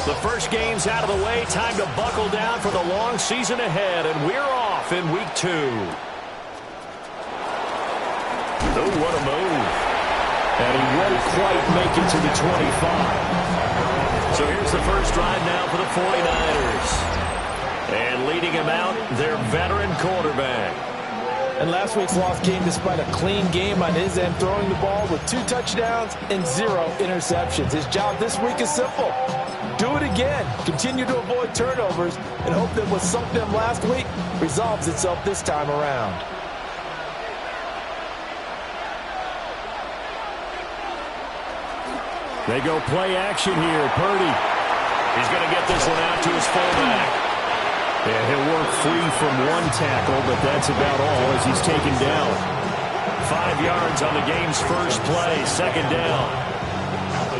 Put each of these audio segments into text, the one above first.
The first game's out of the way. Time to buckle down for the long season ahead, and we're off in week 2. Oh, what a move. And he won't quite make it to the 25. So here's the first drive now for the 49ers. And leading him out, their veteran quarterback. And last week's loss came despite a clean game on his end, throwing the ball with 2 touchdowns and 0 interceptions. His job this week is simple. Do it again. Continue to avoid turnovers and hope that what sunk them last week resolves itself this time around. They go play action here. Purdy. He's going to get this one out to his fullback. And he'll work free from one tackle, but that's about all as he's taken down. 5 yards on the game's first play, second down.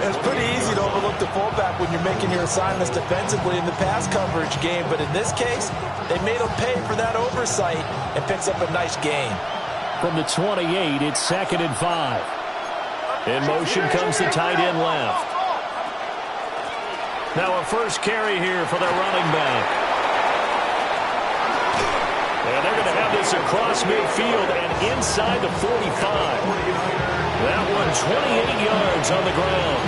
It's pretty easy to overlook the fullback when you're making your assignments defensively in the pass coverage game, but in this case, they made him pay for that oversight and picks up a nice gain. From the 28, it's 2nd and 5. In motion comes the tight end left. Now a first carry here for their running back. And they're going to have this across midfield and inside the 45. That one 28 yards on the ground.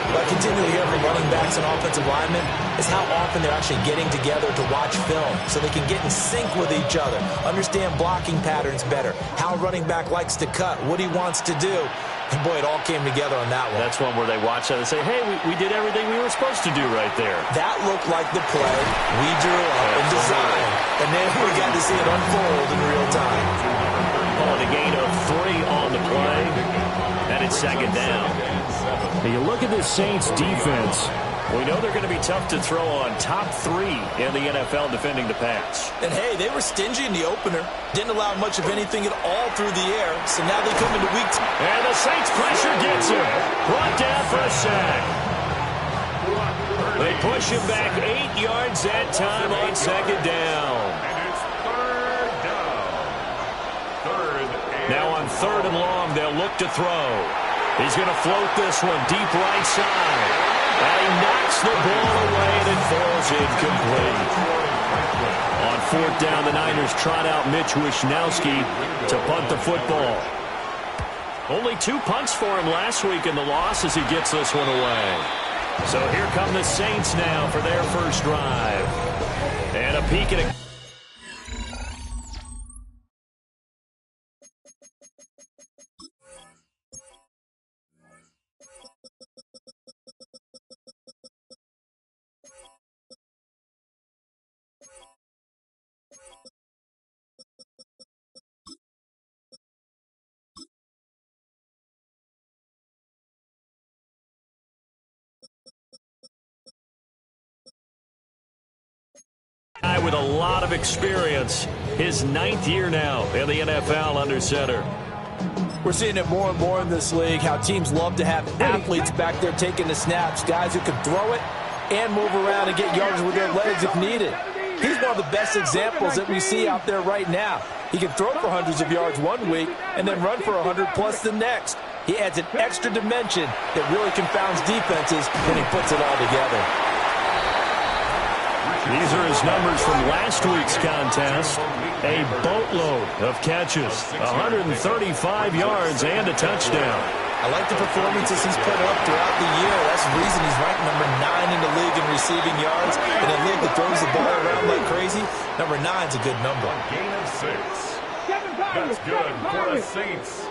What I continually hear from running backs and offensive linemen is how often they're actually getting together to watch film so they can get in sync with each other, understand blocking patterns better, how a running back likes to cut, what he wants to do. And, boy, it all came together on that one. That's one where they watch that and say, hey, we did everything we were supposed to do right there. That looked like the play we drew up and designed. And then we got to see it unfold in real time. Oh, the gain of 3 on the play. And it's second down. Now you look at this Saints defense. We know they're going to be tough to throw on. Top 3 in the NFL defending the pass. And, hey, they were stingy in the opener. Didn't allow much of anything at all through the air. So now they come into week 2. And the Saints pressure gets him. Brought down for a sack. They push him back 8 yards that time on second down. And it's third down. Now on 3rd and long, they'll look to throw. He's going to float this one deep right side. And he knocks the ball away and it falls incomplete. On 4th down, the Niners trot out Mitch Wishnowsky to punt the football. Only 2 punts for him last week in the loss as he gets this one away. So here come the Saints now for their first drive. And a peek at it. With a lot of experience. His 9th year now in the NFL under center. We're seeing it more and more in this league, how teams love to have athletes back there taking the snaps, guys who can throw it and move around and get yards with their legs if needed. He's one of the best examples that we see out there right now. He can throw for hundreds of yards one week and then run for 100+ the next. He adds an extra dimension that really confounds defenses when he puts it all together. These are his numbers from last week's contest. A boatload of catches, 135 yards and a touchdown. I like the performances he's put up throughout the year. That's the reason he's ranked number 9 in the league in receiving yards. In a league that throws the ball around like crazy, number 9's a good number. Gain of 6. That's good for the Saints.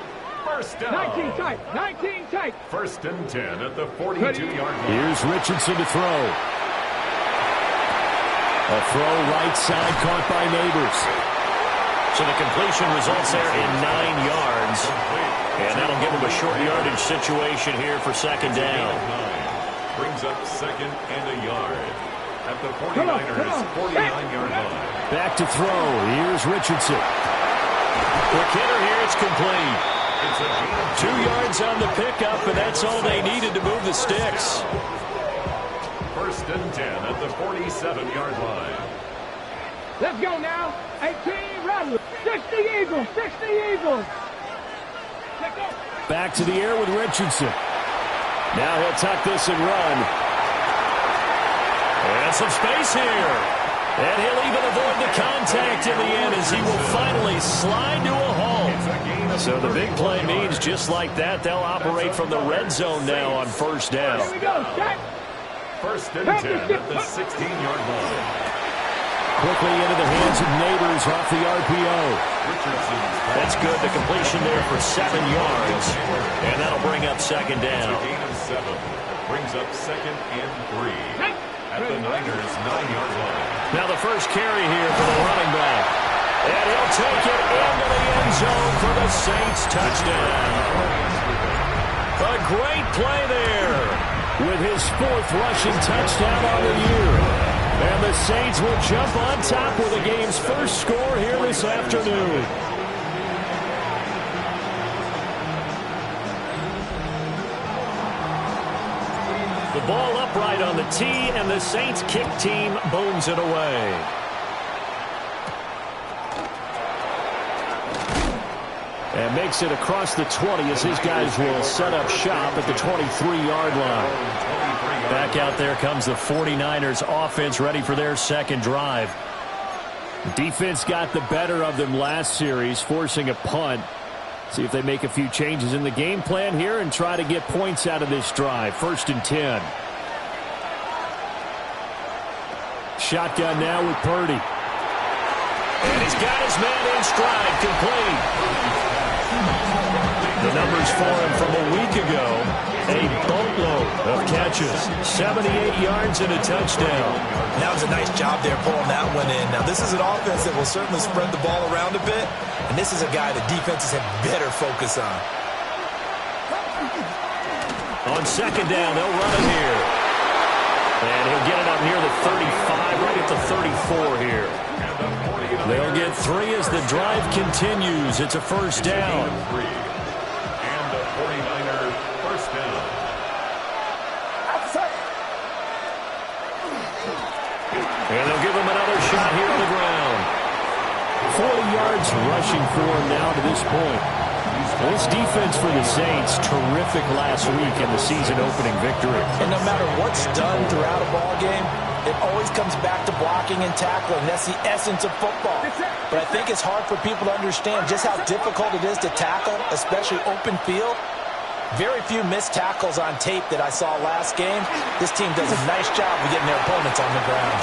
First down. 19 tight. 19 tight. 1st and 10 at the 42-yard line. Here's Richardson to throw. A throw right side caught by Neighbors. So the completion results there in 9 yards. And that'll give him a short yardage situation here for second down. Brings up 2nd and a yard at the 49ers 49-yard line. Back to throw. Here's Richardson. Quick hitter here. It's complete. 2 yards on the pickup, and that's all they needed to move the sticks. 1st and 10 at the 47-yard line. Let's go now. 18, Rattlers. 60 Eagles. 60 Eagles. Back to the air with Richardson. Now he'll tuck this and run. And some space here. And he'll even avoid the contact in the end as he will finally slide to a halt. So the big play means just like that, they'll operate from the red zone now on first down. Here we go, set. First and 10 at the 16-yard line. Quickly into the hands of Neighbors off the RPO. That's good. The completion there for 7 yards. And that'll bring up second down. Gain of 7. Brings up second and 3. At the Niners' 9-yard line. Now the first carry here for the running back. And he'll take it into the end zone for the Saints touchdown. A great play there with his 4th rushing touchdown on the year. And the Saints will jump on top with the game's first score here this afternoon. The ball upright on the tee, and the Saints kick team booms it away. And makes it across the 20 as his guys will set up shop at the 23-yard line. Back out there comes the 49ers offense ready for their second drive. Defense got the better of them last series, forcing a punt. See if they make a few changes in the game plan here and try to get points out of this drive. First and 10. Shotgun now with Purdy. And he's got his man in stride, complete. The numbers for him from a week ago, a boatload of catches. 78 yards and a touchdown. That was a nice job there pulling that one in. Now, this is an offense that will certainly spread the ball around a bit, and this is a guy that defenses had better focus on. On second down, they'll run it here. And he'll get it up near the 35, right at the 34 here. They'll get 3 as the drive continues. It's a first down. And the 49er first down. And they'll give him another shot here on the ground. 40 yards rushing for him now to this point. This defense for the Saints, terrific last week in the season-opening victory. And no matter what's done throughout a ball game, it always comes back to blocking and tackling. That's the essence of football. But I think it's hard for people to understand just how difficult it is to tackle, especially open field. Very few missed tackles on tape that I saw last game. This team does a nice job of getting their opponents on the ground.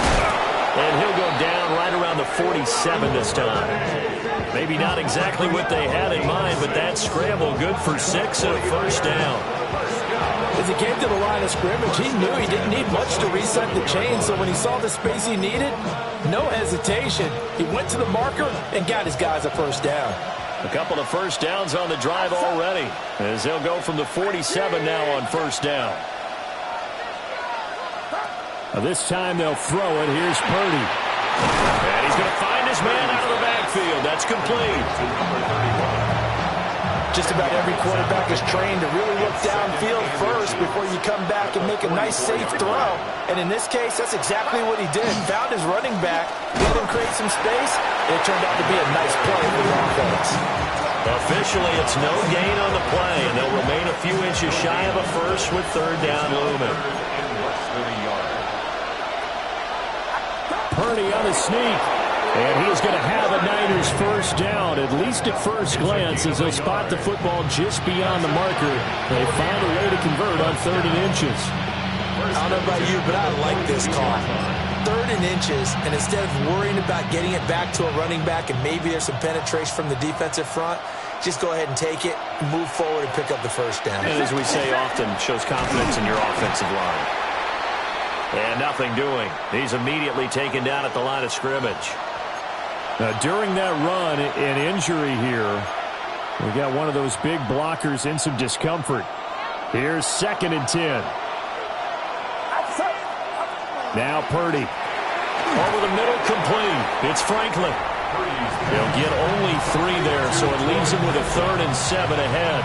And he'll go down right around the 47 this time. Maybe not exactly what they had in mind, but that scramble good for 6 and a first down. As he came to the line of scrimmage, he knew he didn't need much to reset the chain, so when he saw the space he needed, no hesitation. He went to the marker and got his guys a first down. A couple of first downs on the drive already, as they'll go from the 47 now on first down. This time they'll throw it. Here's Purdy. And he's going to find his man out of the backfield. That's complete. Just about every quarterback is trained to really look downfield first before you come back and make a nice, safe throw. And in this case, that's exactly what he did. Found his running back, let him create some space, and it turned out to be a nice play for the offense. Officially, it's no gain on the play, and they'll remain a few inches shy of a first with third down looming. Purdy on the sneak. And he is going to have a Niners first down, at least at first glance, as they'll spot the football just beyond the marker. They find a way to convert on 3rd and inches. I don't know about you, but I like this call. 3rd and inches, and instead of worrying about getting it back to a running back and maybe there's some penetration from the defensive front, just go ahead and take it, move forward, and pick up the first down. And as we say often, shows confidence in your offensive line. And nothing doing. He's immediately taken down at the line of scrimmage. Now, during that run, an injury here. We got one of those big blockers in some discomfort. Here's 2nd and 10. Now Purdy. Over the middle, complete. It's Franklin. They'll get only 3 there, so it leaves him with a 3rd and 7 ahead.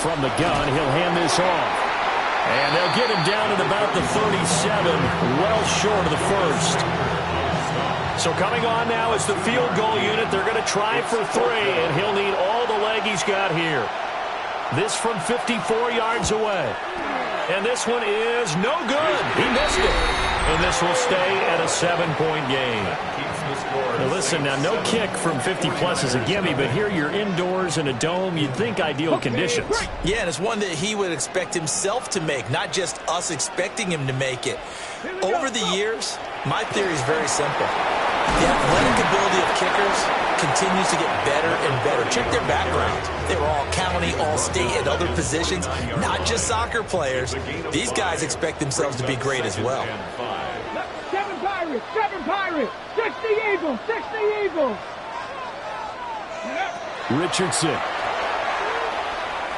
From the gun, he'll hand this off. And they'll get him down at about the 37, well short of the first. So coming on now is the field goal unit. They're going to try for 3, and he'll need all the leg he's got here. This from 54 yards away. And this one is no good. He missed it. And this will stay at a 7-point game. Now listen, now no kick from 50-plus is a gimme, but here you're indoors in a dome. You'd think ideal conditions. Yeah, and it's one that he would expect himself to make, not just us expecting him to make it. Over the years, my theory is very simple. The athletic ability of kickers continues to get better and better. Check their backgrounds. They were all county, all state, at other positions, not just soccer players. These guys expect themselves to be great as well. 7 Pirates, 7 Pirates, 60 Eagles, 60 Eagles. Richardson.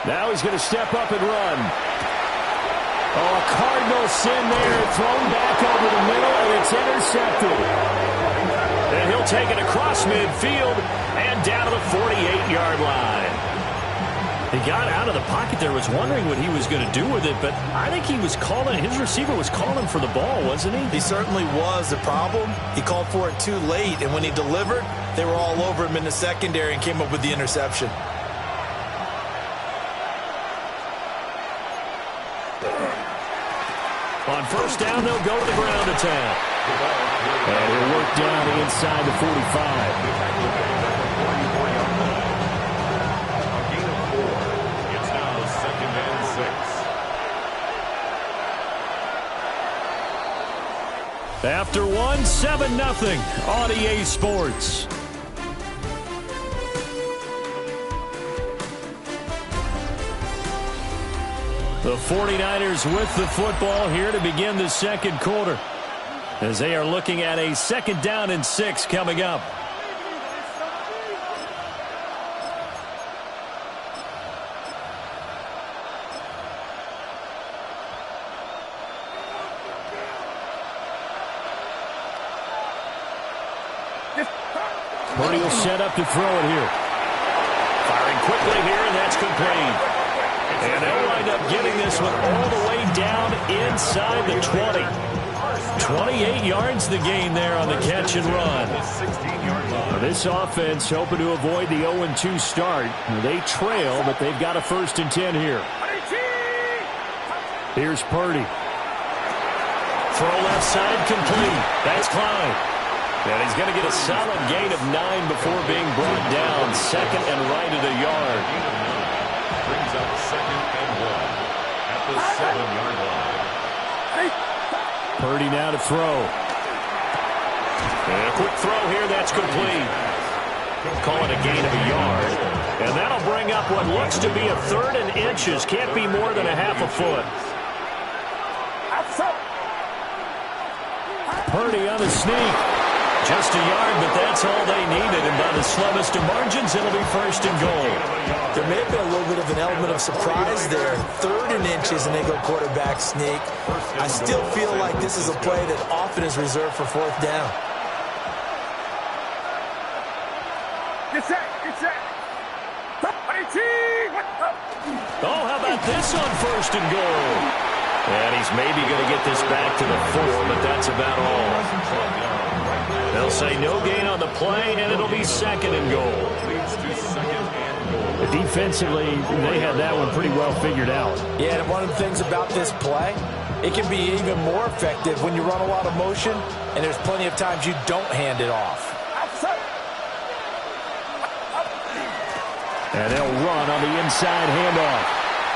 Now he's going to step up and run. Oh, a cardinal sin there, thrown back over the middle, and it's intercepted. And he'll take it across midfield and down to the 48-yard line. He got out of the pocket there, was wondering what he was going to do with it, but I think he was calling, his receiver was calling for the ball, wasn't he? He certainly was. The problem, he called for it too late, and when he delivered, they were all over him in the secondary and came up with the interception. On first down, they'll go to the ground attack. And he'll work down inside the 45. A gain of 4. It's now 2nd and 6. After 7-0 on EA Sports. The 49ers with the football here to begin the second quarter, as they are looking at a 2nd down and 6 coming up. Purdy will set up to throw it here. Firing quickly here, and that's complete. And they'll wind up getting this one all the way down inside the 20. 28 yards the gain there on the catch and run. Now this offense hoping to avoid the 0-2 start. They trail, but they've got a 1st and 10 here. Here's Purdy. Throw left side complete. That's Klein. And he's going to get a solid gain of 9 before being brought down. 2nd and right of the yard. Brings up 2nd and 1 at the 7-yard line. Purdy now to throw. And a quick throw here, that's complete. Call it a gain of a yard. And that'll bring up what looks to be a 3rd and inches. Can't be more than a half a foot. Purdy on the sneak. Just a yard, but that's all they needed. And by the slimmest of margins, it'll be 1st and goal. There may have been a little bit of an element of surprise there. 3rd and inches, and they go quarterback sneak. I still feel like this is a play that often is reserved for 4th down. Get set, get set. Oh, how about this on 1st and goal? And he's maybe going to get this back to the 4, but that's about all. They'll say no gain on the play, and it'll be 2nd and goal. Defensively, they had that one pretty well figured out. Yeah, and one of the things about this play, it can be even more effective when you run a lot of motion, and there's plenty of times you don't hand it off. And they'll run on the inside handoff.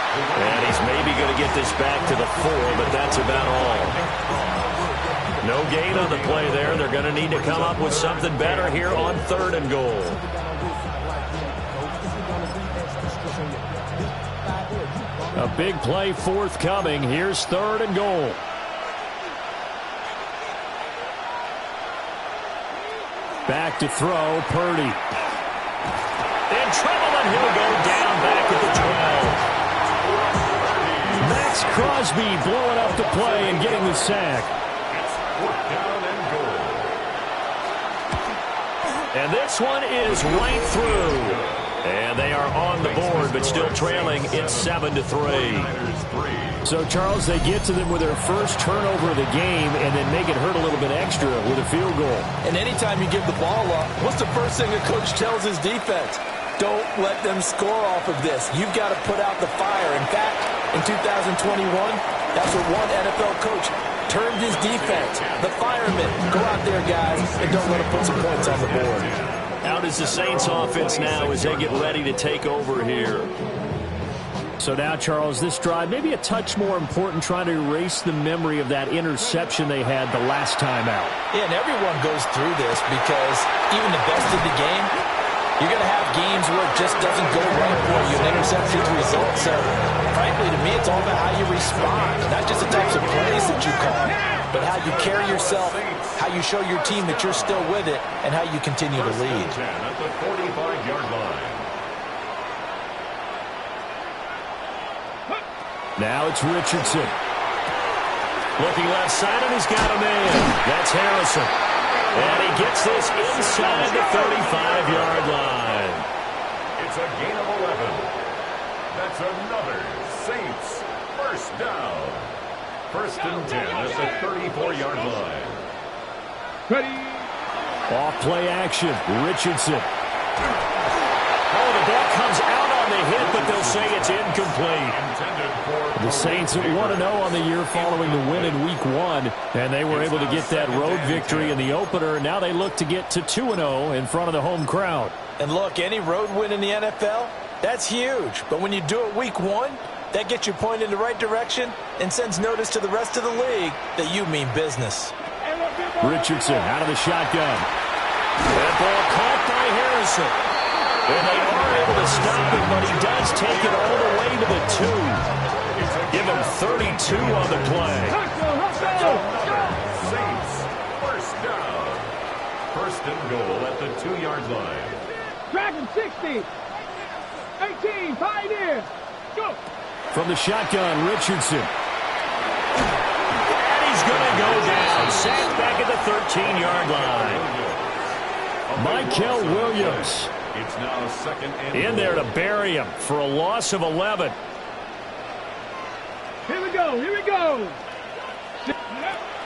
And he's maybe going to get this back to the 4, but that's about all. No gain on the play there. They're going to need to come up with something better here on 3rd and goal. A big play forthcoming. Here's 3rd and goal. Back to throw, Purdy. In trouble, and he'll go down back at the 12. Max Crosby blowing up the play and getting the sack. It's 4th down and goal. And this one is right through. And they are on the board, but still trailing. It's 7-3. So, Charles, they get to them with their first turnover of the game and then make it hurt a little bit extra with a field goal. And anytime you give the ball up, what's the first thing a coach tells his defense? Don't let them score off of this. You've got to put out the fire. In fact, in 2021, that's what one NFL coach turned his defense. The firemen. Go out there, guys, and don't let them put some points on the board. Out is the Saints offense now as they get ready to take over here. So now, Charles, this drive maybe a touch more important, trying to erase the memory of that interception they had the last time out. Yeah, and everyone goes through this because even the best of the game, you're going to have games where it just doesn't go right for you. An interception's result. So, frankly, to me, it's all about how you respond. Not just the types of plays that you call, but how you carry yourself, how you show your team that you're still with it, and how you continue to lead. At the 45-yard line. Now it's Richardson. Looking left side, and he's got a man. That's Harrison. And he gets this inside the 35-yard line. It's a gain of 11. That's another Saints first down. First and 10 at the 34-yard line. Ready. Off play action. Richardson. Oh, the ball comes out on the hit, but they'll say it's incomplete. The Saints at 1-0 on the year following the win in Week 1, and they were able to get that road victory in the opener, and now they look to get to 2-0 in front of the home crowd. And look, any road win in the NFL, that's huge. But when you do it Week 1, that gets you pointed in the right direction and sends notice to the rest of the league that you mean business. Richardson out of the shotgun. That ball caught by Harrison. And they are able to stop him, but he does take it all the way to the 2. Give him 32 on the play. Saints first down. First and goal at the 2-yard line. Dragon 60. 18. Pioneer. Go. From the shotgun, Richardson. And he's going to go down. Sacked back at the 13-yard line. Michael Williams. It's now second and In there to bury him for a loss of 11. Here we go. Here we go.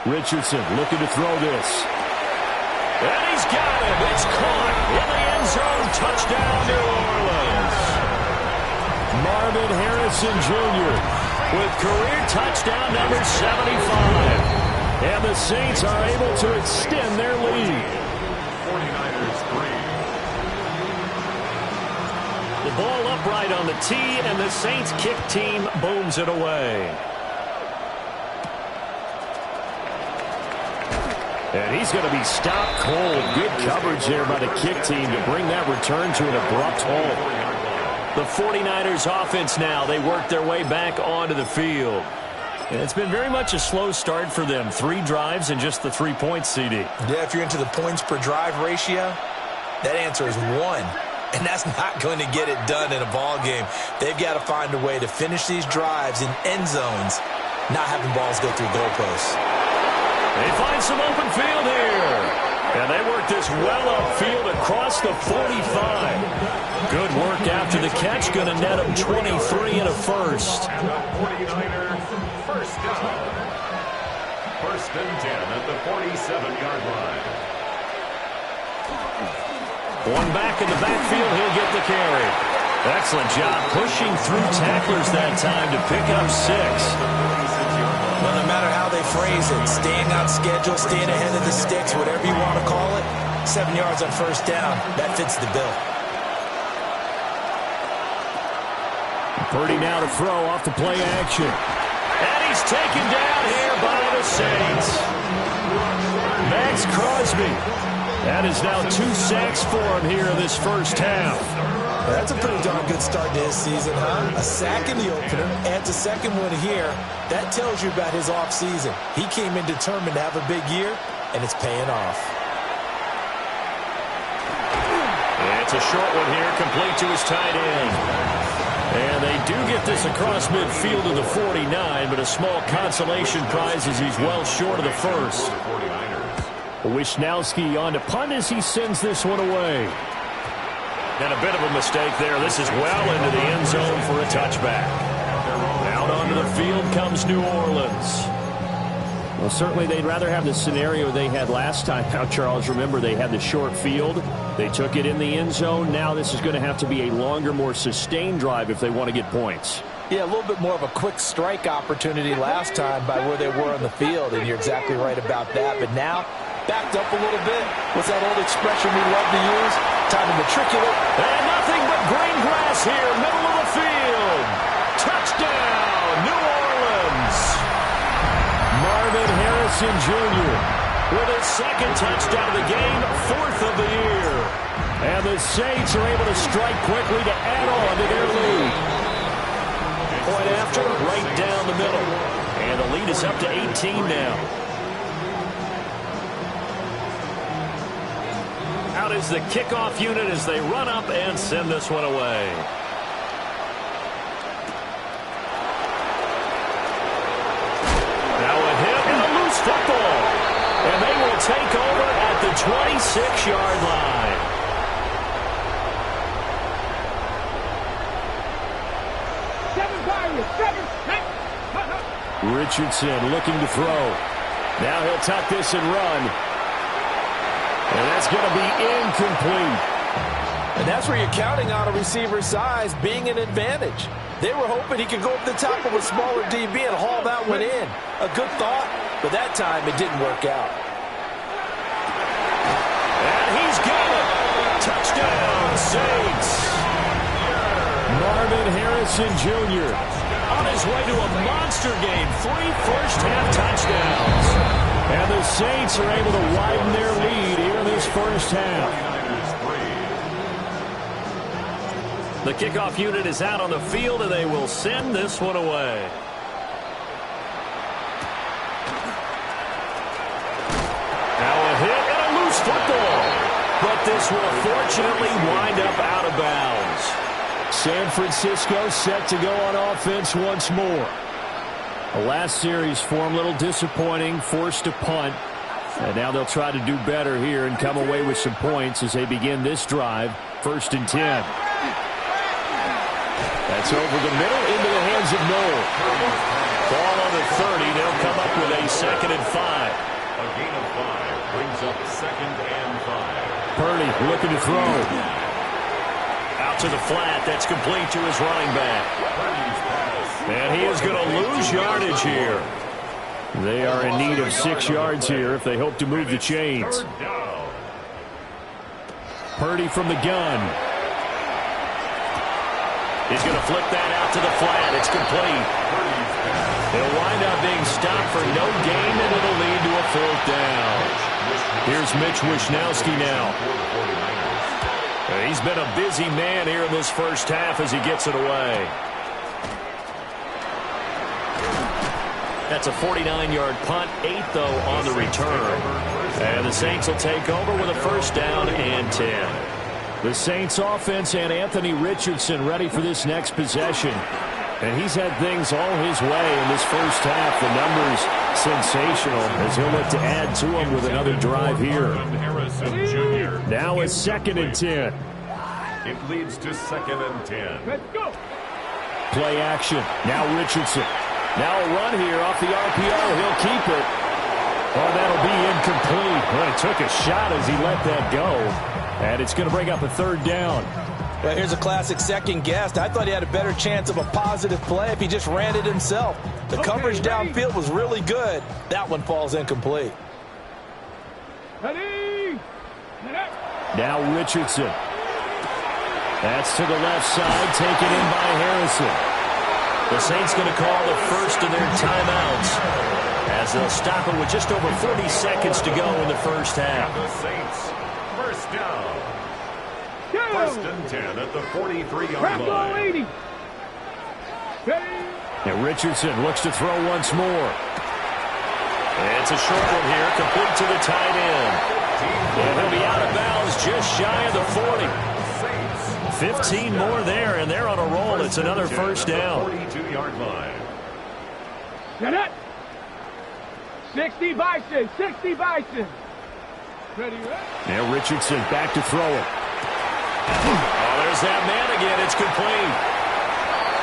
Richardson looking to throw this. And he's got him. It's caught in the end zone. Touchdown, New Orleans. Marvin Harrison Jr. with career touchdown number 75. And the Saints are able to extend their lead. 49ers 3. The ball upright on the tee, and the Saints kick team booms it away. And he's going to be stopped cold. Good coverage there by the kick team to bring that return to an abrupt halt. The 49ers offense now, they work their way back onto the field. And it's been very much a slow start for them. 3 drives and just the 3 points, CD. Yeah, if you're into the points per drive ratio, that answer is 1. And that's not going to get it done in a ball game. They've got to find a way to finish these drives in end zones, not having balls go through goalposts. They find some open field here. And they work this well upfield across the 45. Good work after the catch. Going to net them 23 and a first. And the 49ers first down. First and 10 at the 47-yard line. One back in the backfield, he'll get the carry. Excellent job pushing through tacklers that time to pick up 6. Well, no matter how they phrase it, staying on schedule, staying ahead of the sticks, whatever you want to call it, 7 yards on first down, that fits the bill. Purdy now to throw off the play action. And he's taken down here by the Saints. Max Crosby. That is now 2 sacks for him here in this first half. That's a pretty darn good start to his season, huh? A sack in the opener, adds a second one here. That tells you about his offseason. He came in determined to have a big year, and it's paying off. It's a short one here, complete to his tight end. And they do get this across midfield to the 49, but a small consolation prize as he's well short of the first. Wishnowski on to punt as he sends this one away. And a bit of a mistake there. This is well into the end zone for a touchback. Out onto the field comes New Orleans. Well, certainly they'd rather have the scenario they had last time. Now, Charles, remember they had the short field. They took it in the end zone. Now this is going to have to be a longer, more sustained drive if they want to get points. Yeah, a little bit more of a quick strike opportunity last time by where they were on the field, and you're exactly right about that. But now, backed up a little bit. What's that old expression we love to use? Time to matriculate. And nothing but green grass here, middle of the field. Touchdown, New Orleans. Marvin Harrison Jr. with his second touchdown of the game, fourth of the year. And the Saints are able to strike quickly to add on to their lead. Point after, right down the middle. And the lead is up to 18 now. Out is the kickoff unit as they run up and send this one away. Now a hit and a loose football. And they will take over at the 26-yard line. Richardson looking to throw. Now he'll tuck this and run. And that's going to be incomplete. And that's where you're counting on a receiver's size being an advantage. They were hoping he could go up the top of a smaller DB and haul that one in. A good thought, but that time it didn't work out. And he's got it. Touchdown, Saints. Marvin Harrison Jr. on his way to a monster game. 3 first-half touchdowns. And the Saints are able to widen their lead here in this first half. The kickoff unit is out on the field, and they will send this one away. Now a hit and a loose football. But this will fortunately wind up out of bounds. San Francisco set to go on offense once more. The last series for them, a little disappointing, forced to punt. And now they'll try to do better here and come away with some points as they begin this drive. 1st and 10. That's over the middle into the hands of Noel. Ball on the 30. They'll come up with a 2nd and 5. A gain of 5 brings up 2nd and 5. Purdy looking to throw. Out to the flat. That's complete to his running back. And he is going to lose yardage here. They are in need of 6 yards here if they hope to move the chains. Purdy from the gun. He's going to flip that out to the flat. It's complete. He'll wind up being stopped for no gain, and it'll lead to a 4th down. Here's Mitch Wishnowsky now. He's been a busy man here in this first half as he gets it away. That's a 49-yard punt, 8 though on the return. And the Saints will take over with a 1st down and 10. The Saints offense and Anthony Richardson ready for this next possession. And he's had things all his way in this first half. The numbers sensational as he'll look to add to them with another drive here. Now it's 2nd and 10. It leads to 2nd and 10. Let's go. Play action. Now Richardson. Now a run here off the RPO. He'll keep it. Oh, that'll be incomplete. Well, he took a shot as he let that go. And it's going to bring up a 3rd down. Well, here's a classic second guess. I thought he had a better chance of a positive play if he just ran it himself. The coverage downfield was really good. That one falls incomplete. Ready. Now Richardson. That's to the left side, taken in by Harrison. The Saints going to call the first of their timeouts as they'll stop it with just over 40 seconds to go in the first half. The Saints, 1st down. 1st and 10 at the 43-yard line. Now Richardson looks to throw once more. It's a short one here, complete to the tight end. And he'll be out of bounds just shy of the 40. 15 more there, and they're on a roll. It's another 1st down. 42-yard line. Get it. 60 Bison. 60 Bison. Ready, ready. Now Richardson back to throw it. There's that man again. It's complete.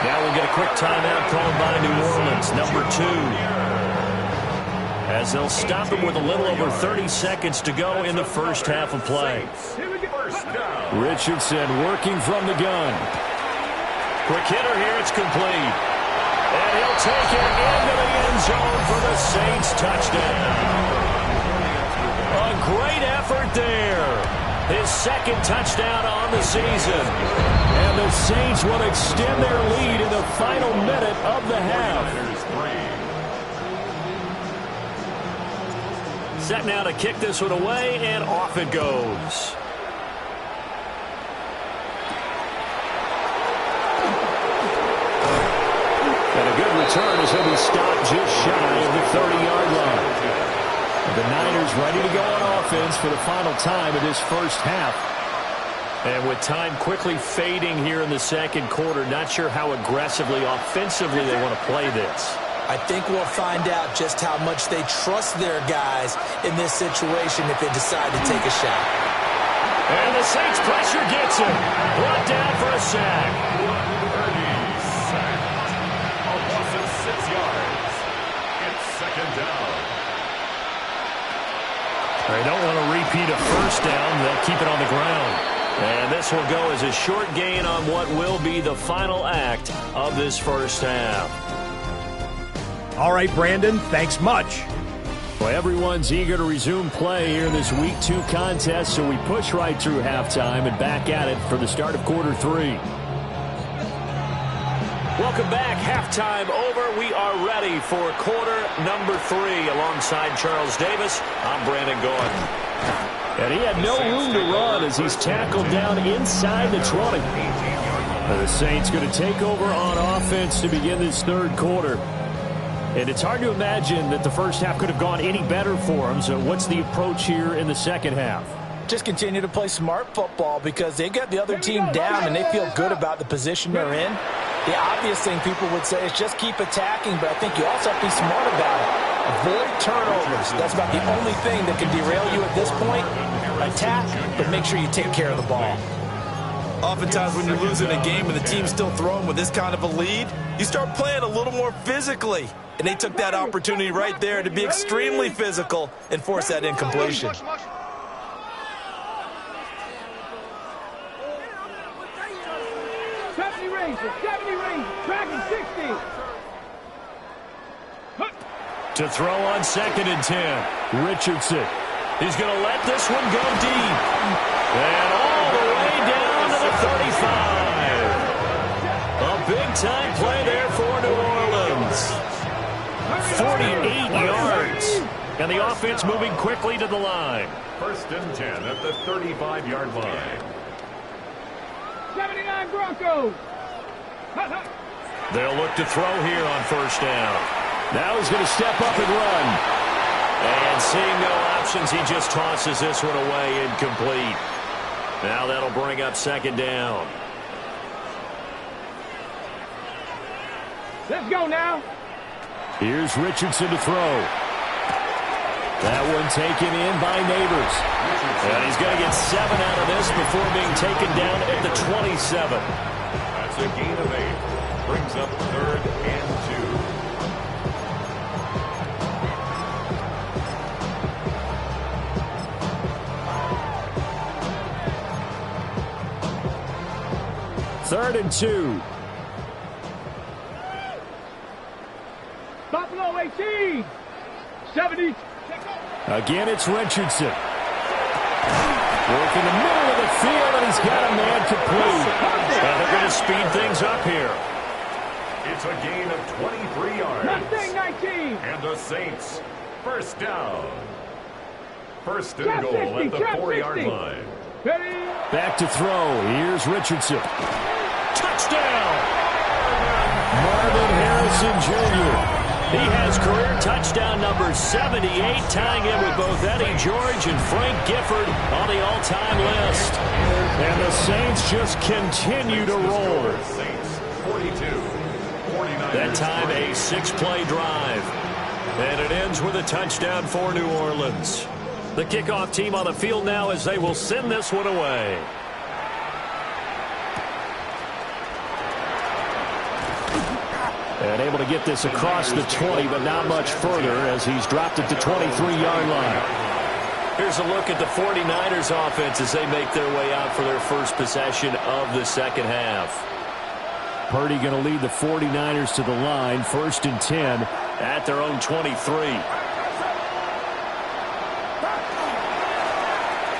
Now we'll get a quick timeout called by New Orleans, number 2. As they'll stop him with a little over 30 seconds to go in the first half of play. Richardson working from the gun. Quick hitter here. It's complete. And he'll take it into the end zone for the Saints touchdown. A great effort there. His second touchdown on the season. And the Saints will extend their lead in the final minute of the half. Set now to kick this one away, and off it goes. And a good return as he'll be stopped just shy of the 30-yard line. The Niners ready to go on offense for the final time of this first half. And with time quickly fading here in the second quarter, not sure how aggressively, offensively they want to play this. I think we'll find out just how much they trust their guys in this situation if they decide to take a shot. And the Saints pressure gets him. Brought down for a sack. Sacked. A loss of 6 yards. It's second down. They don't want to repeat a first down. They'll keep it on the ground. And this will go as a short gain on what will be the final act of this first half. All right, Brandon, thanks much. Well, everyone's eager to resume play here in this Week 2 contest, so we push right through halftime and back at it for the start of quarter 3. Welcome back. Halftime over. We are ready for quarter number 3. Alongside Charles Davis, I'm Brandon Gordon. And he had no room to run as he's tackled down inside the 20. The Saints going to take over on offense to begin this third quarter. And it's hard to imagine that the first half could have gone any better for them. So what's the approach here in the second half? Just continue to play smart football because they got the other team down and they feel good about the position they're in. The obvious thing people would say is just keep attacking, but I think you also have to be smart about it. Avoid turnovers. That's about the only thing that can derail you at this point. Attack, but make sure you take care of the ball. Oftentimes when you're losing a game and the team's still throwing with this kind of a lead, you start playing a little more physically. And they took that opportunity right there to be extremely physical and force that incompletion. 70 range, tracking 60. To throw on 2nd and 10. Richardson. He's going to let this one go deep. And all the way down to the 35. A big-time play there for New Orleans. 48 yards. And the offense moving quickly to the line. 1st and 10 at the 35-yard line. 79 Broncos. They'll look to throw here on 1st down. Now he's going to step up and run. And seeing no options, he just tosses this one away, incomplete. Now that'll bring up 2nd down. Let's go now. Here's Richardson to throw. That one taken in by Neighbors. And he's going to get 7 out of this before being taken down at the 27. That's a gain of 8. Brings up 3rd and 2. Third and 2. Buffalo 18. 70. Again, it's Richardson. Work in the middle of the field, and he's got a man complete. They're going to speed things up here. It's a gain of 23 yards. Mustang 19. And the Saints, 1st down. 1st and goal at the 4-yard line. Ready. Back to throw. Here's Richardson. Touchdown! Marvin Harrison Jr. He has career touchdown number 78, tying in with both Eddie George and Frank Gifford on the all-time list. And the Saints just continue to roll. Saints, 42. 49. That time a 6-play drive. And it ends with a touchdown for New Orleans. The kickoff team on the field now as they will send this one away. And able to get this across the 20, but not much further as he's dropped it to 23-yard line. Here's a look at the 49ers offense as they make their way out for their first possession of the second half. Purdy going to lead the 49ers to the line, 1st and 10. At their own 23.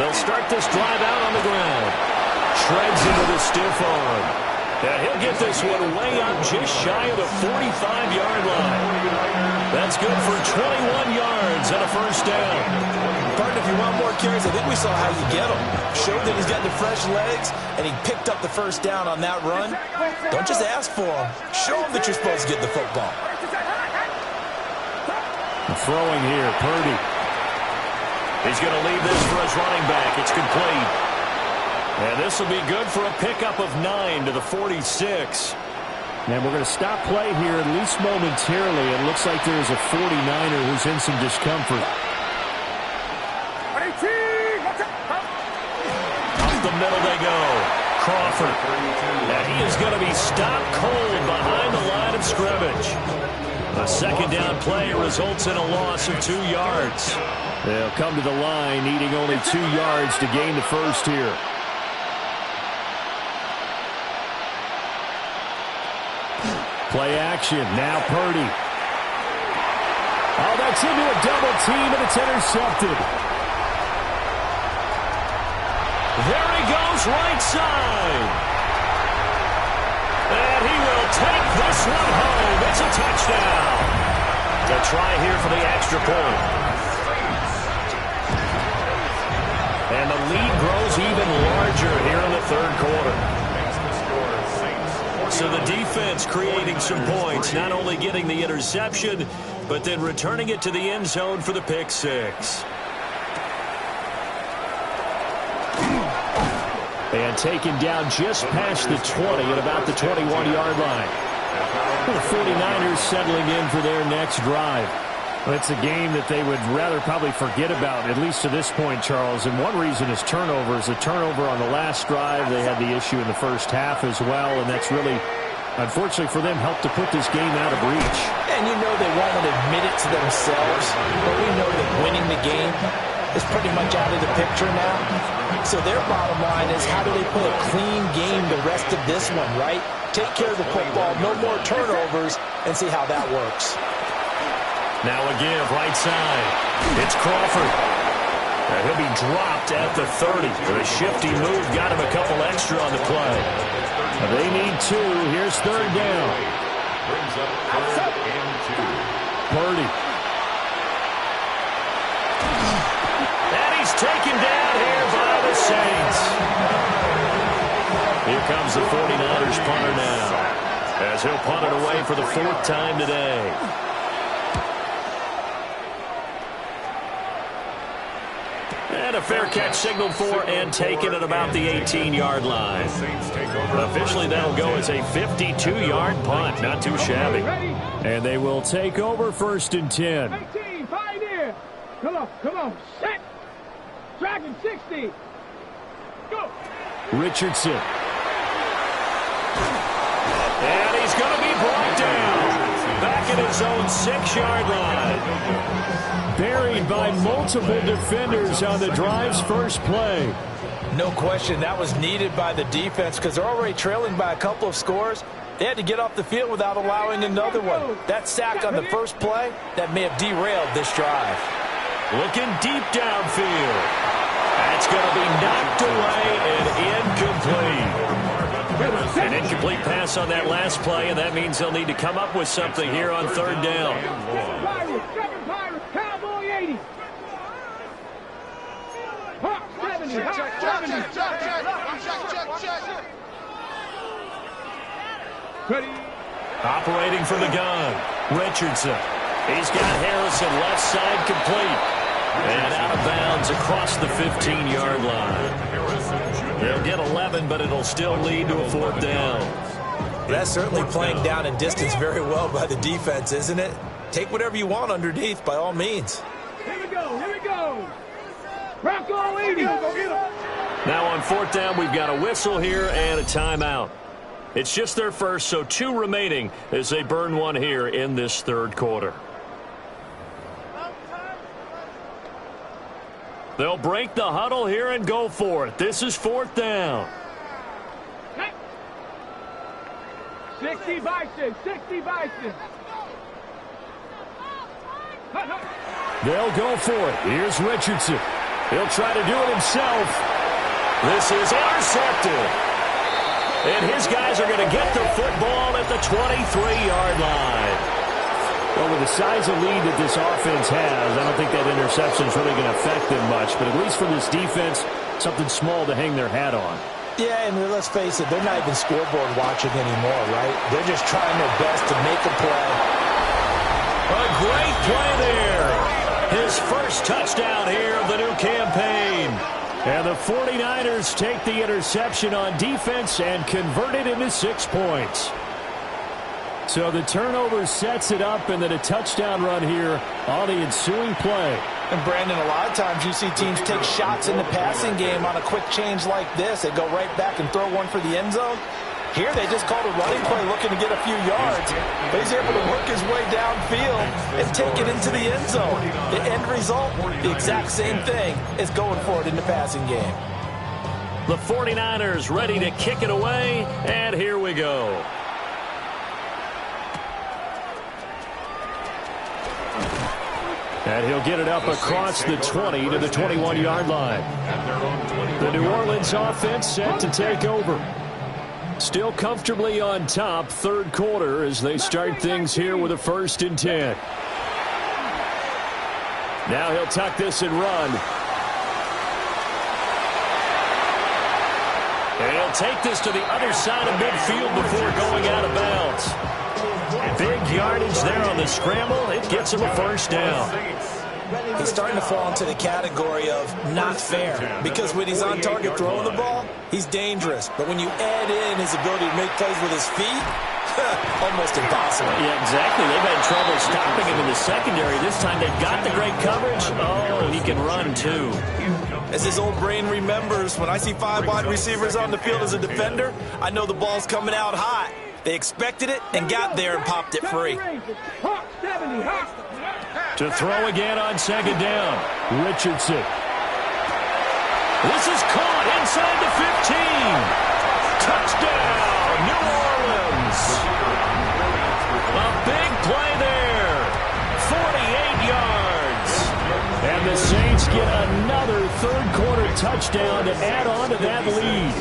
They'll start this drive out on the ground. Shreds into the stiff arm. And he'll get this one way up just shy of the 45-yard line. That's good for 21 yards and a first down. Pardon, if you want more carries, I think we saw how you get him. Showed that he's got the fresh legs, and he picked up the first down on that run. Don't just ask for him. Show him that you're supposed to get the football. Throwing here, Purdy. He's going to leave this for his running back. It's complete. And this will be good for a pickup of 9 to the 46. And we're going to stop play here, at least momentarily. It looks like there's a 49er who's in some discomfort. Up the middle they go. Crawford. And he is going to be stopped cold behind the line of scrimmage. A second down play results in a loss of 2 yards. They'll come to the line needing only 2 yards to gain the first here. Play action. Now Purdy. Oh, that's into a double team, and it's intercepted. There he goes, right side. And he will take this one home. It's a touchdown. The try here for the extra point. And the lead grows even larger here in the third quarter. So the defense creating some points, not only getting the interception, but then returning it to the end zone for the pick six. And taken down just past the 20 at about the 21-yard line. The 49ers settling in for their next drive. Well, it's a game that they would rather probably forget about, at least to this point, Charles. And one reason is turnovers. A turnover on the last drive. They had the issue in the first half as well, and that's really, unfortunately for them, helped to put this game out of reach. And you know they won't admit it to themselves, but we know that winning the game is pretty much out of the picture now. So their bottom line is, how do they play a clean game the rest of this one, right? Take care of the football, no more turnovers, and see how that works. Now a give, right side. It's Crawford. And he'll be dropped at the 30. The shifty move got him a couple extra on the play. They need 2. Here's third down. Purdy. And he's taken down here by the Saints. Here comes the 49ers punter now, as he'll punt it away for the 4th time today. And a fair catch signaled for and taken at about the 18-yard line. Officially, that'll go as a 52-yard punt. Not too shabby. And they will take over 1st and 10. 18, Pioneer. Come on, set. Dragon 60. Go. Richardson. And he's going to be brought down. Back at his own 6-yard line. Buried by multiple defenders on the drive's first play. No question, that was needed by the defense because they're already trailing by a couple of scores. They had to get off the field without allowing another one. That sack on the first play, that may have derailed this drive. Looking deep downfield. That's going to be knocked away and incomplete. An incomplete pass on that last play, and that means they'll need to come up with something here on third down. Second Pirates, Cowboy 80. Hawk 70. Operating from the gun, Richardson. He's got Harrison left side complete. And out of bounds across the 15-yard line. They'll get 11, but it'll still lead to a 4th down. That's certainly playing down in distance very well by the defense, isn't it? Take whatever you want underneath, by all means. Here we go. Rocco 80. Now on 4th down, we've got a whistle here and a timeout. It's just their first, so 2 remaining as they burn one here in this third quarter. They'll break the huddle here and go for it. This is 4th down. 60 Bison, 60 Bison. They'll go for it. Here's Richardson. He'll try to do it himself. This is intercepted. And his guys are going to get the football at the 23-yard line. Well, with the size of lead that this offense has, I don't think that interception is really going to affect them much. But at least for this defense, something small to hang their hat on. Yeah, and let's face it, they're not even scoreboard watching anymore, right? They're just trying their best to make a play. A great play there. His first touchdown here of the new campaign. And the 49ers take the interception on defense and convert it into 6 points. So the turnover sets it up, and then a touchdown run here on the ensuing play. And Brandon, a lot of times you see teams take shots in the passing game on a quick change like this. They go right back and throw one for the end zone. Here they just called a running play looking to get a few yards. But he's able to work his way downfield and take it into the end zone. The end result, the exact same thing as going for it in the passing game. The 49ers ready to kick it away, and here we go. And he'll get it up across the 20 to the 21-yard line. The New Orleans offense set to take over. Still comfortably on top, third quarter, as they start things here with a 1st and 10. Now he'll tuck this and run. And he'll take this to the other side of midfield before going out of bounds. Big yardage there on the scramble. It gets him a 1st down. He's starting to fall into the category of not fair, because when he's on target throwing the ball, he's dangerous. But when you add in his ability to make plays with his feet, almost impossible. Yeah, exactly. They've had trouble stopping him in the secondary. This time they've got the great coverage. Oh, he can run too. As his old brain remembers, when I see 5 wide receivers on the field as a defender, I know the ball's coming out hot. They expected it and got there and popped it free. To throw again on 2nd down. Richardson. This is caught inside the 15. Touchdown, New Orleans. A big play there. 48 yards. And the Saints get another third-quarter touchdown to add on to that lead.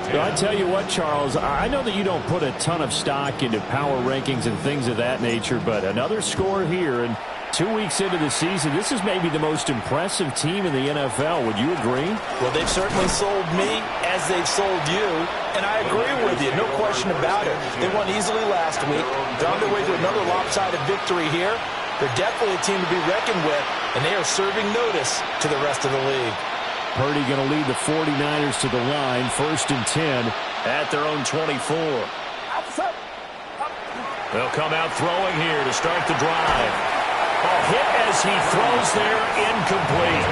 I tell you what, Charles, I know that you don't put a ton of stock into power rankings and things of that nature, but another score here, and 2 weeks into the season, this is maybe the most impressive team in the NFL. Would you agree? Well, they've certainly sold me as they've sold you, and I agree with you, no question about it. They won easily last week. They're on their way to another lopsided victory here. They're definitely a team to be reckoned with, and they are serving notice to the rest of the league. Purdy going to lead the 49ers to the line, 1st and 10 at their own 24. They'll come out throwing here to start the drive. A hit as he throws there, incomplete.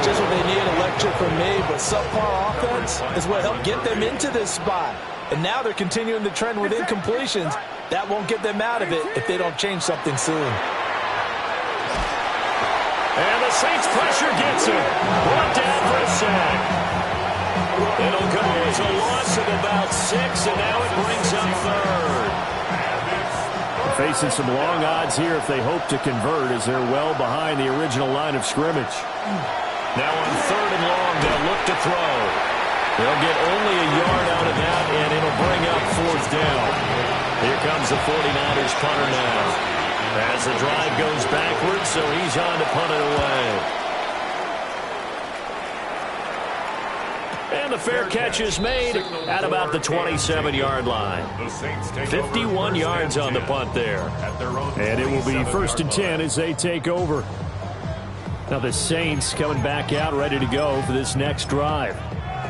Just what they need, a lecture from me, but subpar offense is what helped get them into this spot. And now they're continuing the trend with incompletions. That won't get them out of it if they don't change something soon. And the Saints pressure gets him. Brought down for a sack. It'll go as a loss of about 6, and now it brings up 3rd. They're facing some long odds here if they hope to convert, as they're well behind the original line of scrimmage. Now on 3rd and long, they'll look to throw. They'll get only a yard out of that, and it'll bring up 4th down. Here comes the 49ers punter now. As the drive goes backwards, so he's on to punt it away. And the fair catch is made at about the 27-yard line. 51 yards on the punt there. And it will be 1st and 10 as they take over. Now the Saints coming back out ready to go for this next drive.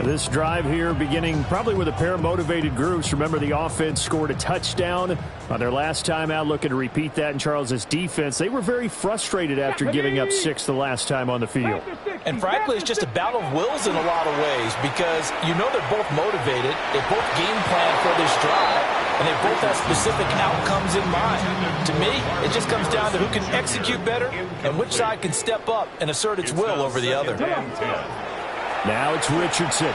This drive here beginning probably with a pair of motivated groups. Remember, the offense scored a touchdown on their last time out, looking to repeat that in Charles's defense. They were very frustrated after giving up 6 the last time on the field. And frankly, it's just a battle of wills in a lot of ways because you know they're both motivated. They both game plan for this drive, and they both have specific outcomes in mind. To me, it just comes down to who can execute better and which side can step up and assert its will over the other. Now it's Richardson.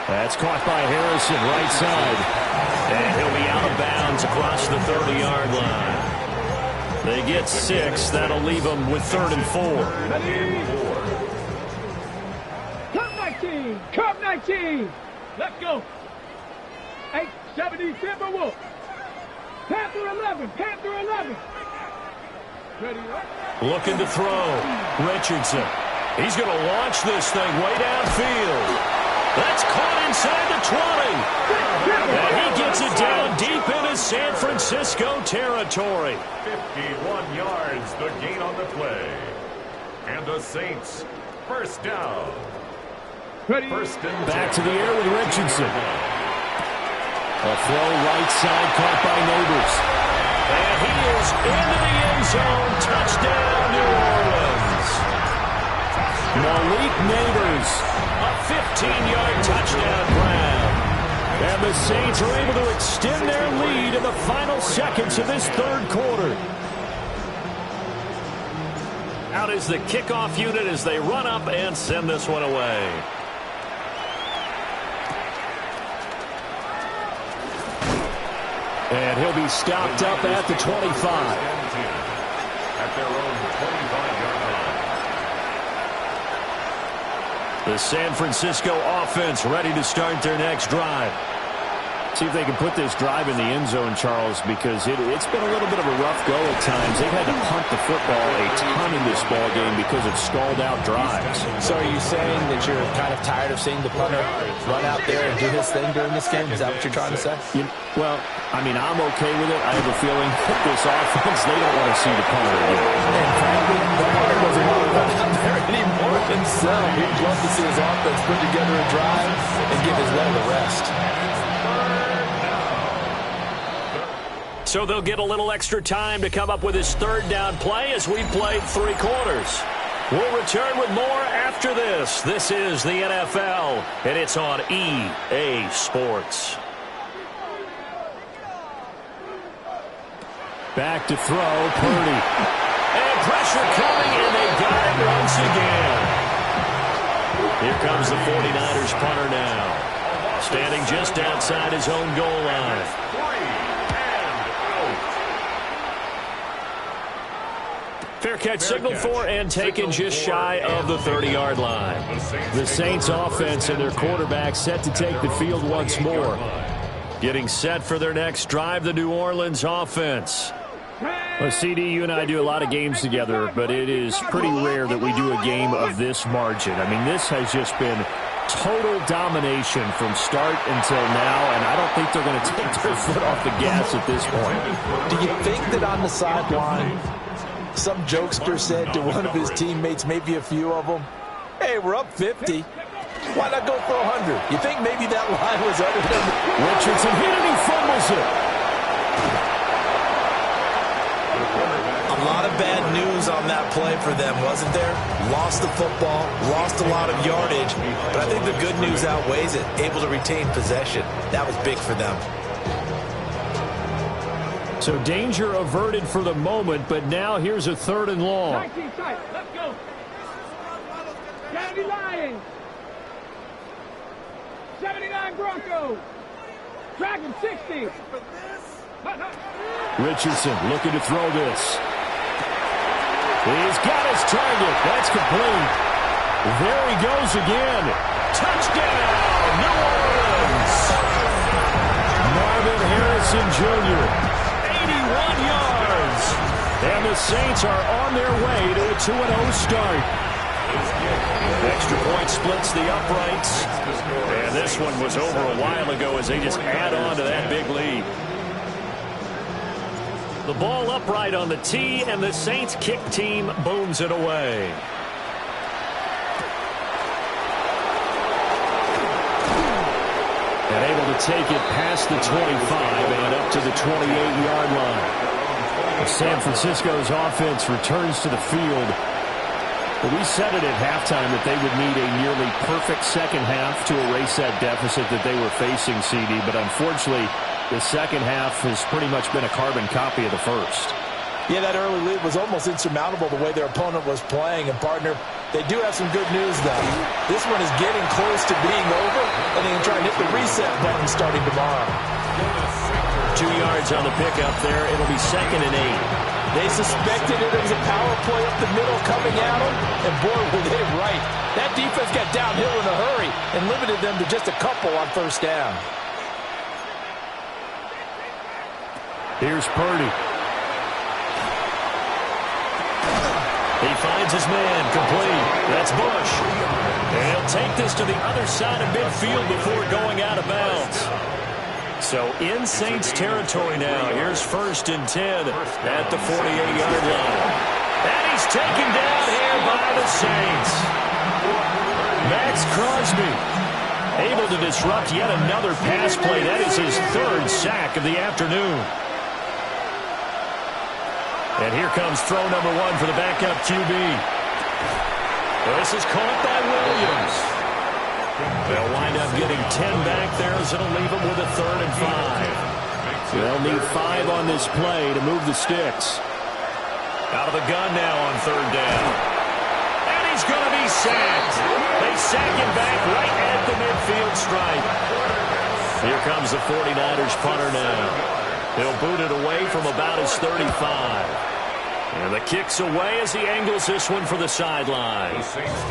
That's caught by Harrison, right side. And he'll be out of bounds across the 30-yard line. They get 6. That'll leave them with 3rd and 4. Cup 19. Let's go. 870 Timberwolves. Panther 11. Panther 11. Ready up. Looking to throw. Richardson. He's going to launch this thing way downfield. That's caught inside the 20. And he gets it down deep into San Francisco territory. 51 yards, the gain on the play. And the Saints, first down. First and 10. Back to the air with Richardson. A throw right side caught by Neighbors. And he is into the end zone. Touchdown, New Orleans. Malik Neighbors. A 15-yard touchdown grab. And the Saints are able to extend their lead in the final seconds of this third quarter. Out is the kickoff unit as they run up and send this one away. And he'll be stopped up at the 25. At their own 25-yard line. The San Francisco offense ready to start their next drive. See if they can put this drive in the end zone, Charles, because it's been a little bit of a rough go at times. They've had to punt the football a ton in this ball game because of stalled-out drives. So are you saying that you're kind of tired of seeing the punter run out there and do his thing during this game? Is that what you're trying to say? Well, I mean, I'm okay with it. I have a feeling that this offense, they don't want to see the punter again. And frankly, the punter doesn't want to run out there anymore himself. He'd love to see his offense put together a drive and give his leg a rest. So they'll get a little extra time to come up with his third down play as we played 3 quarters. We'll return with more after this. This is the NFL, and it's on EA Sports. Back to throw, Purdy. And pressure coming, and they got it once again. Here comes the 49ers punter now. Standing just outside his own goal line. Fair catch signaled for and taken just shy of the 30-yard line. The Saints offense and their quarterback set to take the field once more. Getting set for their next drive, the New Orleans offense. Well, CD, you and I do a lot of games together, but it is pretty rare that we do a game of this margin. I mean, this has just been total domination from start until now, and I don't think they're going to take their foot off the gas at this point. Do you think that on the sideline, some jokester said to one of his teammates, maybe a few of them, hey, we're up 50. Why not go for 100? You think maybe that line was uttered? Richardson hit and he fumbles it. A lot of bad news on that play for them, wasn't there? Lost the football, lost a lot of yardage, but I think the good news outweighs it. Able to retain possession. That was big for them. So danger averted for the moment, but now here's a 3rd and long. 19 tight. Let's go. County Lions. 79 Broncos. Dragon 60. Richardson looking to throw this. He's got his target. That's complete. There he goes again. Touchdown, New Orleans. Marvin Harrison Jr. 81 yards. And the Saints are on their way to a 2-0 start. Extra point splits the uprights. And this one was over a while ago as they just add on to that big lead. The ball upright on the tee, and the Saints kick team booms it away. And able to take it past the 25 and up to the 28-yard line. San Francisco's offense returns to the field. But we said it at halftime that they would need a nearly perfect second half to erase that deficit that they were facing, CD. But unfortunately, the second half has pretty much been a carbon copy of the first. Yeah, that early lead was almost insurmountable the way their opponent was playing. And, partner, they do have some good news, though. This one is getting close to being over, and they can try and hit the reset button starting tomorrow. 2 yards on the pickup there. It'll be 2nd and 8. They suspected it was a power play up the middle coming at them, and boy, were they right. That defense got downhill in a hurry and limited them to just a couple on first down. Here's Purdy. He finds his man, complete. That's Bush. And he'll take this to the other side of midfield before going out of bounds. So in Saints territory now. Here's 1st and 10 at the 48-yard line. And he's taken down here by the Saints. Max Crosby able to disrupt yet another pass play. That is his 3rd sack of the afternoon. And here comes throw number 1 for the backup QB. This is caught by Williams. They'll wind up getting 10 back there, as it'll leave them with a 3rd and 5. They'll need 5 on this play to move the sticks. Out of the gun now on 3rd down. And he's going to be sacked. They sack him back right at the midfield stripe. Here comes the 49ers punter now. He'll boot it away from about his 35. And the kick's away as he angles this one for the sideline.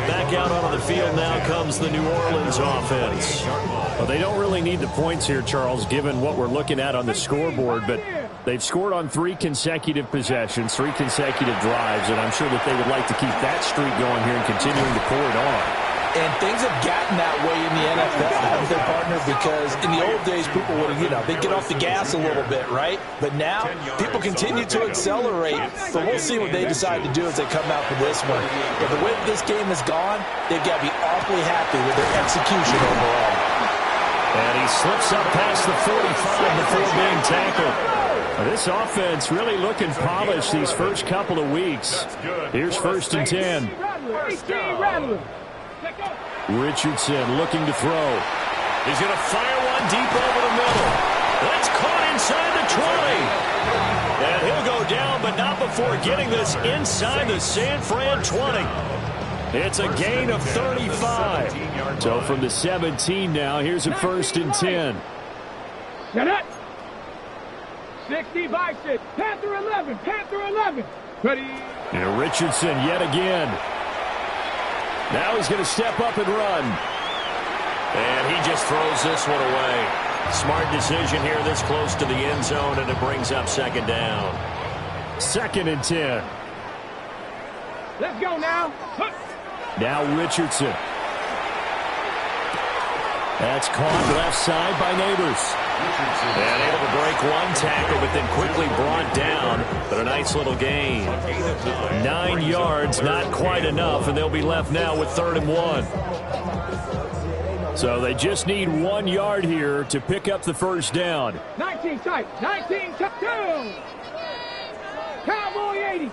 Back out onto the field now comes the New Orleans offense. Well, they don't really need the points here, Charles, given what we're looking at on the scoreboard. But they've scored on 3 consecutive possessions, 3 consecutive drives, and I'm sure that they would like to keep that streak going here and continuing to pour it on. And things have gotten that way in the NFL, haven't they, partner? Because in the old days, people would, they'd get off the gas a little bit, right? But now, people continue to accelerate. But we'll see what they decide to do as they come out for this one. But the way this game has gone, they've got to be awfully happy with their execution overall. And he slips up past the 45 before being tackled. This offense really looking polished these first couple of weeks. Here's 1st and 10. Richardson looking to throw. He's going to fire one deep over the middle. That's caught inside the 20. And he'll go down, but not before getting this inside the San Fran 20. It's a gain of 35. So from the 17 now, here's a 1st and 10. Set it. 60 by 6. Panther 11. Panther 11. Ready. And Richardson yet again. Now he's going to step up and run. And he just throws this one away. Smart decision here this close to the end zone, and it brings up 2nd down. 2nd and 10. Let's go now. Now Richardson. That's caught left side by Neighbors. And able to break one tackle, but then quickly brought down. But a nice little gain. 9 yards, not quite enough, and they'll be left now with 3rd and 1. So they just need 1 yard here to pick up the first down. 19 tight. 19 tight. 2. Cowboy 80.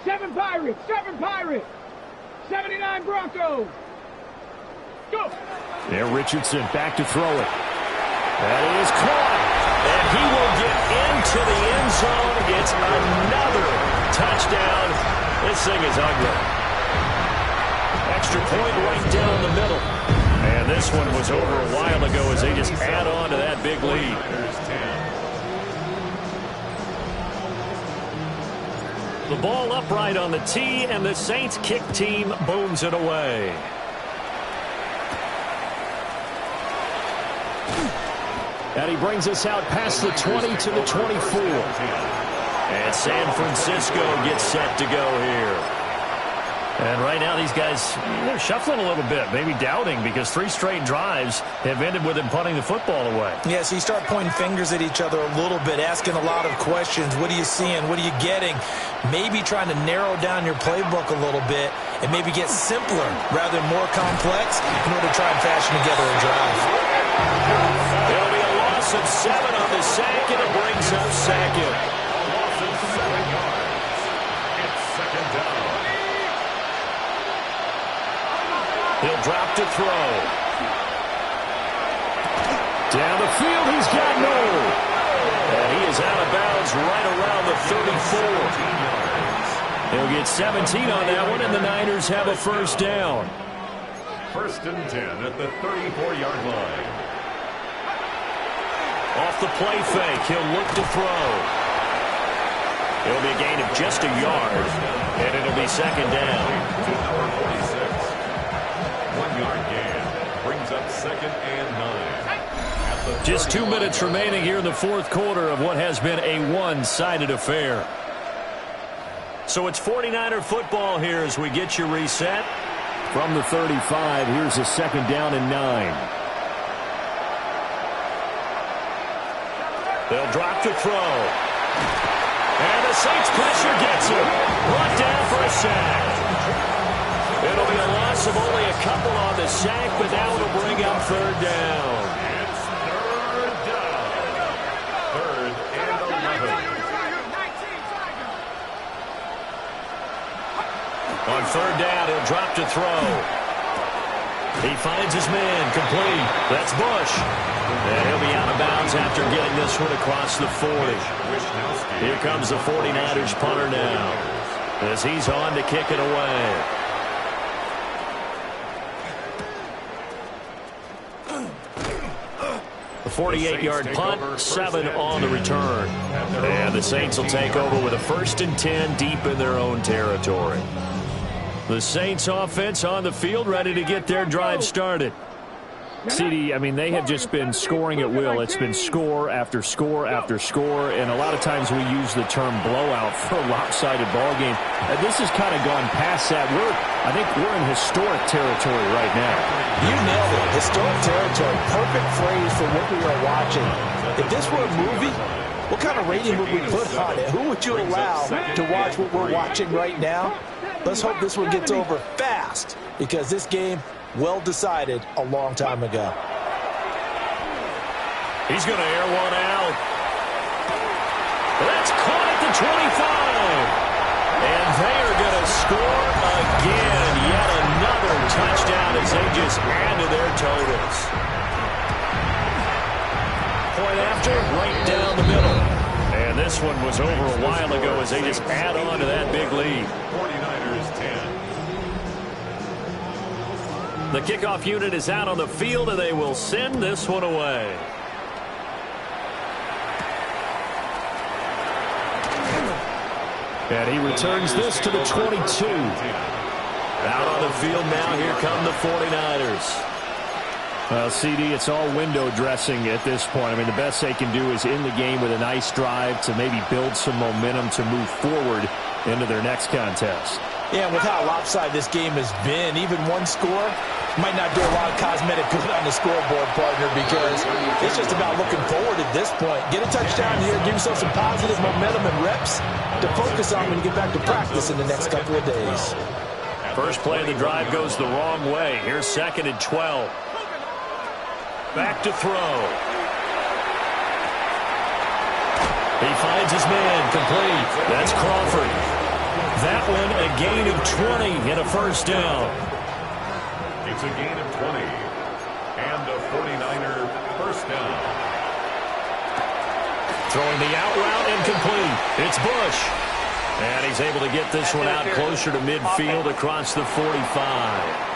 7 Pirates. 7 Pirates. 79 Broncos. Go. There, Richardson back to throw it. That is caught. And he will get into the end zone. It's another touchdown. This thing is ugly. Extra point right down the middle. And this one was over a while ago as they just add on to that big lead. The ball upright on the tee, and the Saints kick team booms it away. And he brings us out past the 20 to the 24. And San Francisco gets set to go here. And right now these guys, they're shuffling a little bit, maybe doubting, because 3 straight drives have ended with them punting the football away. Yeah, so you start pointing fingers at each other a little bit, asking a lot of questions. What are you seeing? What are you getting? Maybe trying to narrow down your playbook a little bit and maybe get simpler rather than more complex in order to try and fashion together a drive. It'll be a loss of 7 on the sack, and it brings up second. A loss of 7 yards. It's second down. He'll drop to throw. Down the field, he's got no. And he is out of bounds right around the 34. He'll get 17 on that one, and the Niners have a first down. First and 10 at the 34-yard line. Off the play fake, he'll look to throw. It'll be a gain of just a yard, and it'll be second down. To number 46. 1-yard gain. Brings up second and 9. Just 2 minutes remaining here in the fourth quarter of what has been a one-sided affair. So it's 49er football here as we get you reset. From the 35, here's a second down and 9. They'll drop to throw. And the Saints pressure gets him. Brought down for a sack. It'll be a loss of only a couple on the sack, but now it'll bring up third down. It's third down. Third and 11. On third down, he'll drop to throw. He finds his man, complete. That's Bush. And he'll be out of bounds after getting this one across the 40. Here comes the 49ers punter now, as he's on to kick it away. The 48-yard punt, 7 on the return. And the Saints will take over with a first and 10 deep in their own territory. The Saints offense on the field, ready to get their drive started. CD, I mean, they have just been scoring at will. It's been score after score after score, and a lot of times we use the term blowout for a lopsided ball game. This has kind of gone past that. I think we're in historic territory right now. You nailed it. Historic territory. Perfect phrase for what we are watching. If this were a movie, what kind of rating would we put on it? Who would you allow to watch what we're watching right now? Let's hope this one gets over fast, because this game, well decided a long time ago. He's going to air one out. That's caught at the 25. And they are going to score again. Yet another touchdown as they just add to their totals. Point after, right down the middle. And this one was over a while ago as they just add on to that big lead. 49ers 10. The kickoff unit is out on the field, and they will send this one away. And he returns this to the 22. Out on the field now, here come the 49ers. Well, CD, it's all window dressing at this point. I mean, the best they can do is in the game with a nice drive to maybe build some momentum to move forward into their next contest. Yeah, and with how lopsided this game has been, even one score might not do a lot of cosmetic good on the scoreboard, partner, because it's just about looking forward at this point. Get a touchdown here, give yourself some positive momentum and reps to focus on when you get back to practice in the next couple of days. First play of the drive goes the wrong way. Here's second and 12. Back to throw. He finds his man, complete. That's Crawford. That one a gain of 20 and a first down. It's a gain of 20. And a 49er first down. Throwing the out route and complete. It's Bush. And he's able to get this one out closer to midfield across the 45.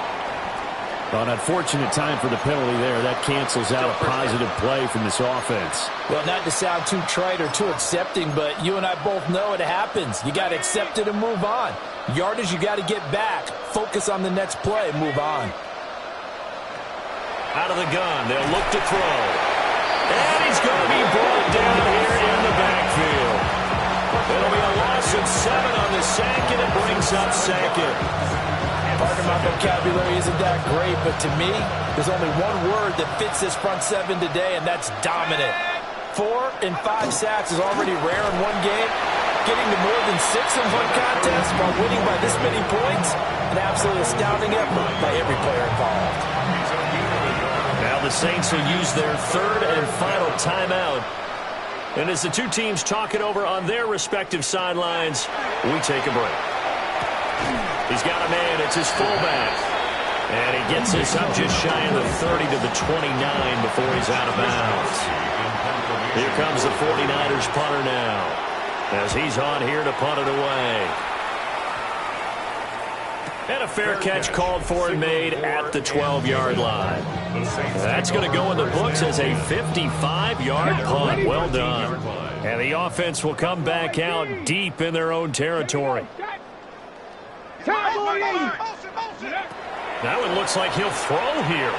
Well, an unfortunate time for the penalty there. That cancels out a positive play from this offense. Well, not to sound too trite or too accepting, but you and I both know it happens. You got to accept it and move on. Yardage, you got to get back. Focus on the next play. Move on. Out of the gun, they'll look to throw. And he's going to be brought down here in the backfield. It'll be a loss of 7 on the sack, and it brings up second. Part of my vocabulary isn't that great, but to me, there's only one word that fits this front seven today, and that's dominant. 4 and 5 sacks is already rare in one game. Getting to more than 6 in one contest while winning by this many points, an absolutely astounding effort by every player involved. Now the Saints will use their third and final timeout. And as the two teams talk it over on their respective sidelines, we take a break. He's got a man. It's his fullback. And he gets this up just shy of the 30 to the 29 before he's out of bounds. Here comes the 49ers punter now, as he's on here to punt it away. And a fair catch called for and made at the 12-yard line. That's going to go in the books as a 55-yard punt. Well done. And the offense will come back out deep in their own territory. Now it looks like he'll throw here.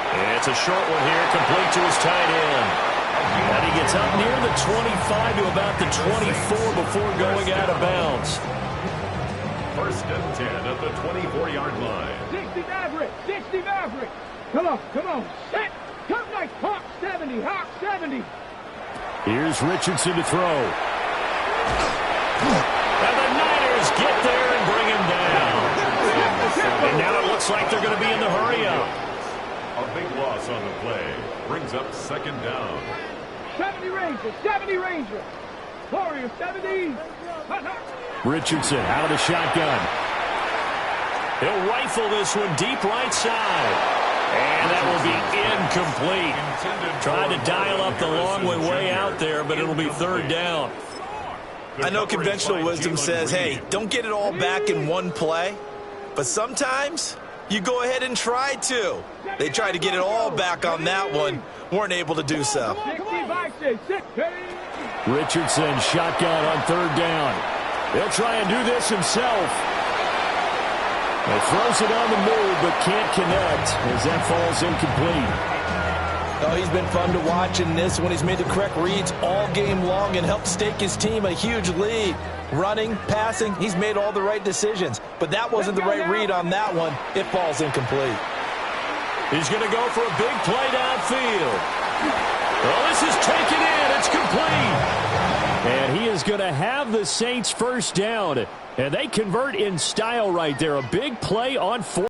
And it's a short one here, complete to his tight end. And he gets up near the 25 to about the 24 before going out of bounds. First and 10 at the 24-yard line. 60 Maverick, 60 Maverick. Come on, set. Come like Hawk 70, Hawk 70. Here's Richardson to throw. And the Niners get there and bring him down. And now it looks like they're going to be in the hurry-up. A big loss on the play. Brings up second down. 70 Ranger, 70 Ranger. Warrior 70. Richardson out of the shotgun. He'll rifle this one deep right side. And that will be incomplete. Trying to dial up the long way out there, but it'll be third down. I know conventional wisdom says, hey, don't get it all back in one play. But sometimes you go ahead and try to. They tried to get it all back on that one. Weren't able to do so. Richardson shotgun on third down. He'll try and do this himself. He throws it on the move but can't connect as that falls incomplete. Oh, he's been fun to watch in this one. He's made the correct reads all game long and helped stake his team a huge lead. Running, passing, he's made all the right decisions. But that wasn't the right read on that one. It falls incomplete. He's going to go for a big play downfield. Well, this is taken in. It's complete. And he is going to have the Saints first down. And they convert in style right there. A big play on fourth.